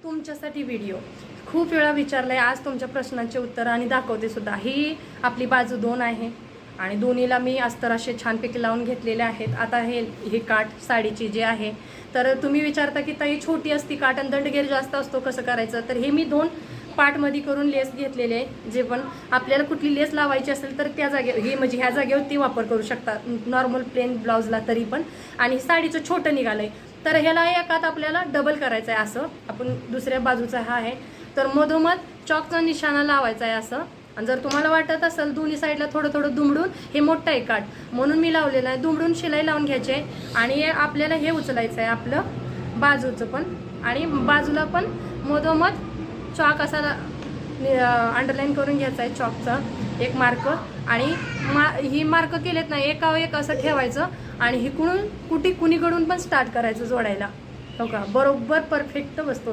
तुमच्यासाठी व्हिडिओ खूप वेळा विचारलाय, आज तुमच्या प्रश्नांचे उत्तर आणि दाखवते सुद्धा। ही आपली बाजू 2 आहे आणि दोन्हीला मी अस्तर असे छानपैकी लावून घेतलेले आहेत। आता हे काठ साडीची जे आहे, तर तुम्ही विचारता की ताई छोटी असती काठ आणि दंडगेर जास्त असतो, कसं करायचं? तर हे मी 2 पार्टमध्ये करून लेस घेतलेले आहे। जे पण आपल्याला कुठली लेस लावायची असेल तर त्या जागेवर ही म्हणजे ह्या जागेवर ती वापर करू शकता, नॉर्मल प्लेन ब्लाउजला तरी पण। आणि साडीचं छोटं निघालंय तर ह्याला एकात आपल्याला डबल करायचं आहे। असं आपण दुसऱ्या बाजूचा हा आहे तर मधोमध चॉकचा निशाणा लावायचा आहे असं। आणि जर तुम्हाला वाटत असेल दोन्ही साईडला थोडं थोडं दुमडून, हे मोठं आहे काठ म्हणून मी लावलेलं आहे, दुमडून शिलाई लावून घ्यायची आहे। आणि आपल्याला हे उचलायचं आहे आपलं बाजूचं पण, आणि बाजूला पण मधोमध चॉक असा अंडरलाईन करून घ्यायचा आहे, चॉकचा एक मार्क। आणि ही मार्क केलेत ना एकावर एक असं ठेवायचं आणि हिकडून कुणीकडून पण स्टार्ट करायचं जोडायला। हो का, बरोबर परफेक्ट बसतो।